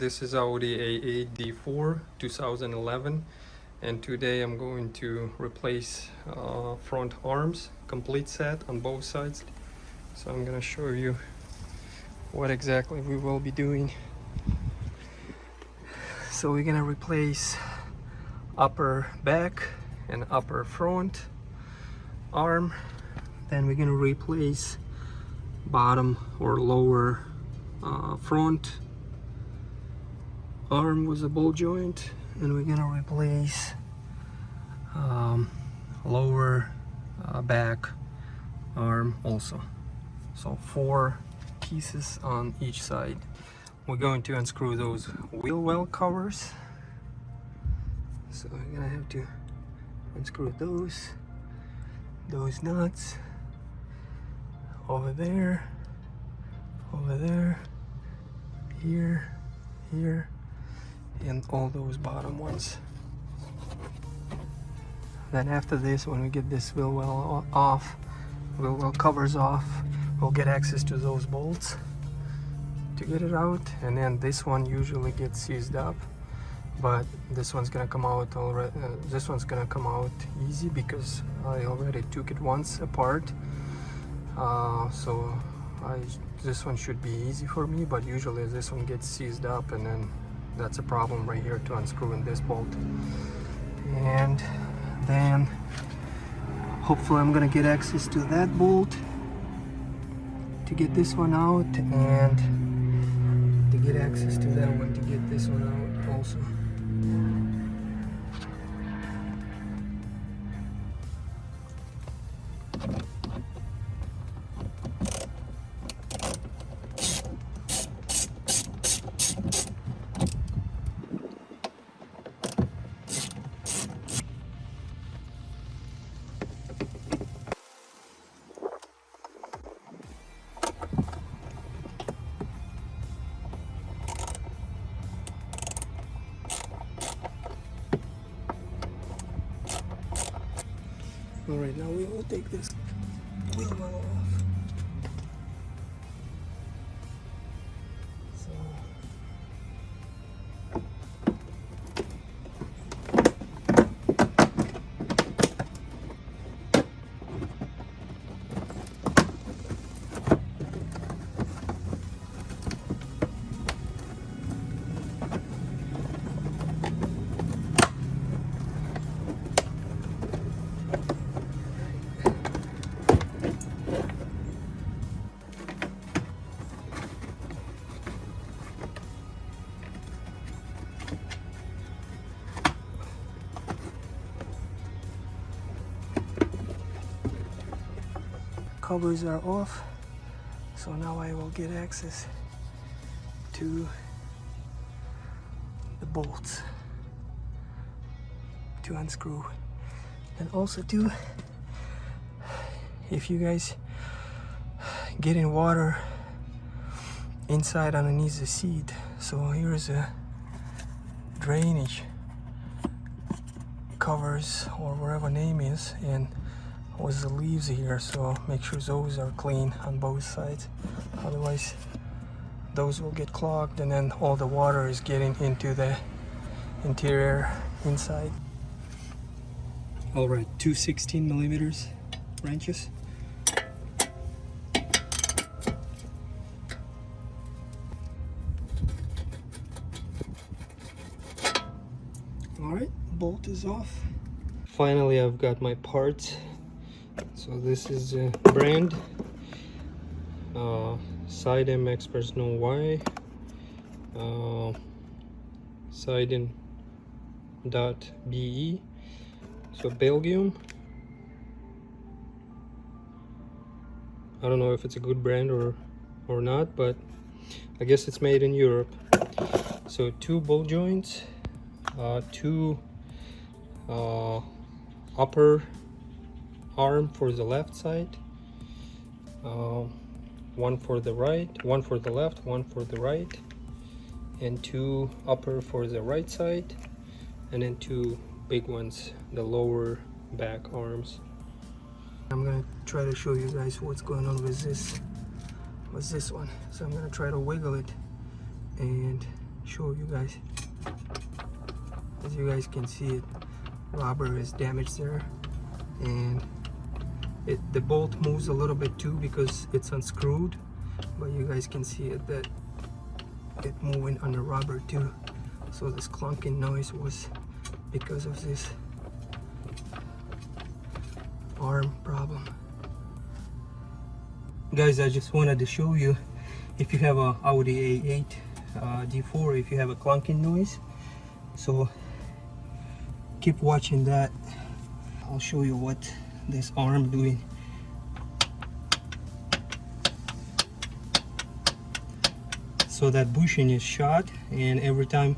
This is Audi AUDI 2011, and today I'm going to replace front arms, complete set on both sides. So I'm gonna show you what exactly we will be doing. So we're gonna replace upper back and upper front arm. Then we're gonna replace bottom or lower front arm with a ball joint, and we're gonna replace lower back arm also. So 4 pieces on each side. We're going to unscrew those wheel well covers, so we're gonna have to unscrew those nuts over there, here, and all those bottom ones. Then after this, when we get this wheel well off, wheel well covers off, we'll get access to those bolts to get it out. And then this one usually gets seized up, but this one's gonna come out already. This one's gonna come out easy because I already took it once apart. This one should be easy for me, but usually this one gets seized up, and then that's a problem right here to unscrewing this bolt. And then hopefully I'm gonna get access to that bolt to get this one out, and to get access to that one to get this one out also. Alright, now we will take this wheel well off. So covers are off, so now I will get access to the bolts to unscrew. And also too, if you guys get in water inside underneath the seat, so here's a drainage covers or whatever name is, and with the leaves here, so make sure those are clean on both sides, otherwise those will get clogged and then all the water is getting into the interior inside. All right, 2 16mm wrenches. All right, bolt is off. Finally, I've got my parts. So this is a brand, Sidem Experts Know Why, Sidem.be, so Belgium. I don't know if it's a good brand or not, but I guess it's made in Europe. So 2 ball joints, 2 upper arm for the left side, 1 for the right, 1 for the left, 1 for the right, and 2 upper for the right side, and then 2 big ones, the lower back arms. I'm gonna try to show you guys what's going on with this one. So I'm gonna try to wiggle it and show you guys. As you guys can see, it rubber is damaged there, and the bolt moves a little bit too because it's unscrewed, but you guys can see it that it moving on the rubber too. So this clunking noise was because of this arm problem. Guys, I just wanted to show you, if you have a Audi A8 D4, if you have a clunking noise, so keep watching that. I'll show you what this arm doing. So that bushing is shot, and every time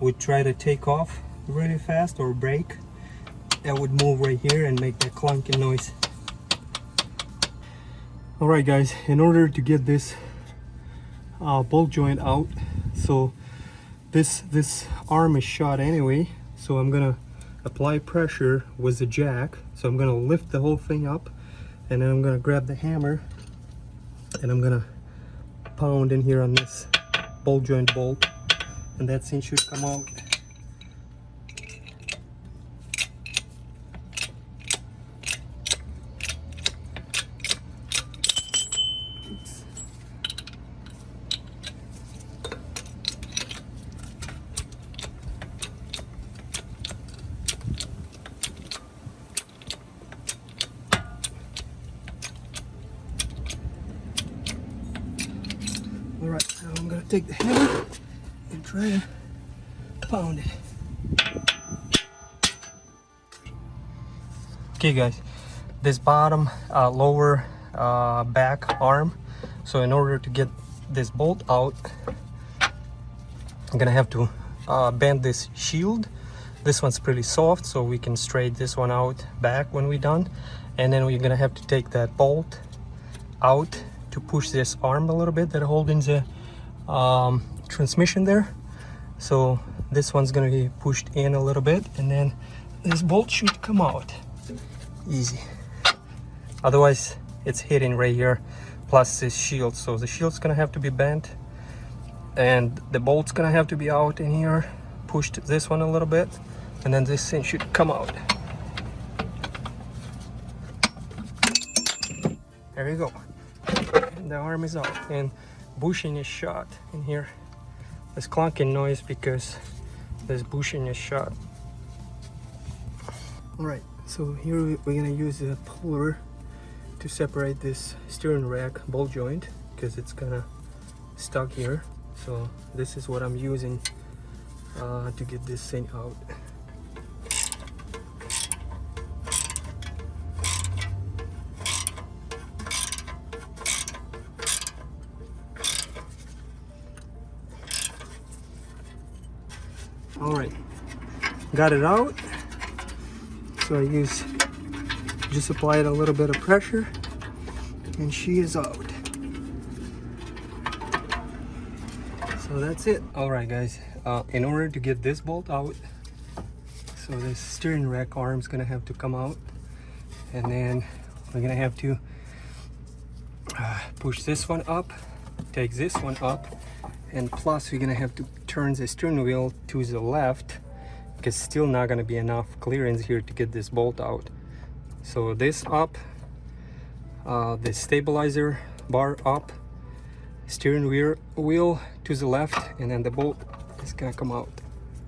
we try to take off really fast or brake, that would move right here and make that clunking noise. Alright guys, in order to get this bolt joint out, so this arm is shot anyway, so I'm gonna apply pressure with the jack. So I'm gonna lift the whole thing up, and then I'm gonna grab the hammer and I'm gonna pound in here on this bolt joint bolt, and that thing should come out. Alright, now I'm gonna take the hammer and try to pound it. Okay guys, this bottom lower back arm, so in order to get this bolt out, I'm gonna have to bend this shield. This one's pretty soft, so we can straighten this one out back when we're done, and then we're gonna have to take that bolt out to push this arm a little bit that holding the transmission there. So this one's gonna be pushed in a little bit, and then this bolt should come out easy. Otherwise it's hitting right here, plus this shield, so the shield's gonna have to be bent and the bolt's gonna have to be out in here. Pushed this one a little bit, and then this thing should come out. There you go. The arm is out, and bushing is shot in here. This clunking noise because this bushing is shot. Alright, so here we're gonna use a puller to separate this steering rack bolt joint because it's kinda stuck here. So this is what I'm using to get this thing out. Alright, got it out. So I just applied a little bit of pressure, and she is out. So that's it. Alright guys, in order to get this bolt out, so this steering rack arm is gonna have to come out, and then we're gonna have to push this one up, take this one up, and plus we're gonna have to turn the steering wheel to the left because still not gonna be enough clearance here to get this bolt out. So this up, the stabilizer bar up, steering wheel to the left, and then the bolt is gonna come out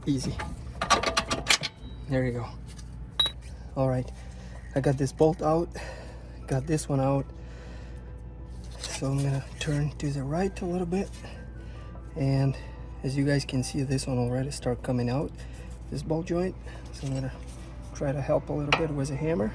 easy. There you go. All right, I got this bolt out, got this one out. So I'm gonna turn to the right a little bit, and as you guys can see, this one already start coming out, this bolt joint. So I'm gonna try to help a little bit with a hammer.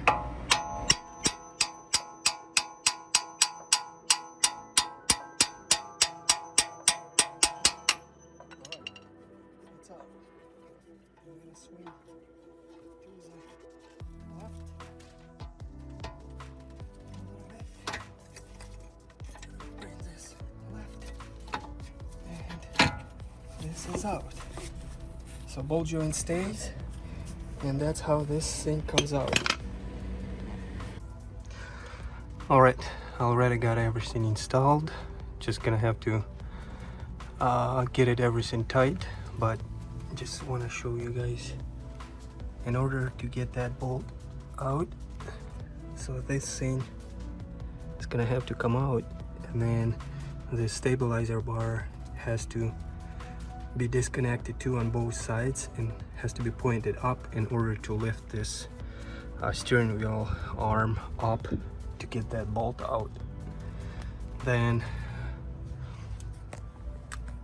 This is out. So bolt joint stays, and that's how this thing comes out. All right, I already got everything installed. Just gonna have to get it everything tight, but just want to show you guys, in order to get that bolt out, so this thing is gonna have to come out, and then the stabilizer bar has to be disconnected too on both sides and has to be pointed up in order to lift this steering wheel arm up to get that bolt out. Then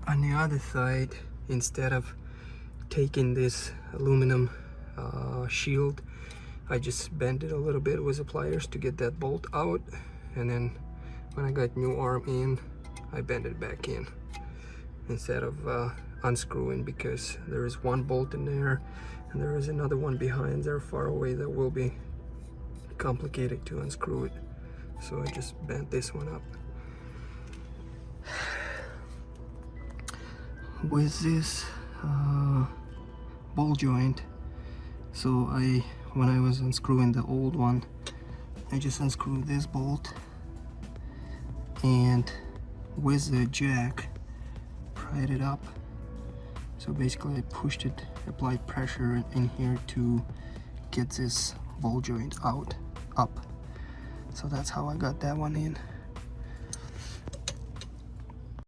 on the other side, instead of taking this aluminum shield, I just bent it a little bit with the pliers to get that bolt out, and then when I got new arm in, I bent it back in instead of unscrewing, because there is one bolt in there and there is another one behind there far away that will be complicated to unscrew it. So I just bent this one up. With this ball joint, so when I was unscrewing the old one, I just unscrewed this bolt and with the jack pried it up. So basically I pushed it, applied pressure in here to get this ball joint out, up. So that's how I got that one in.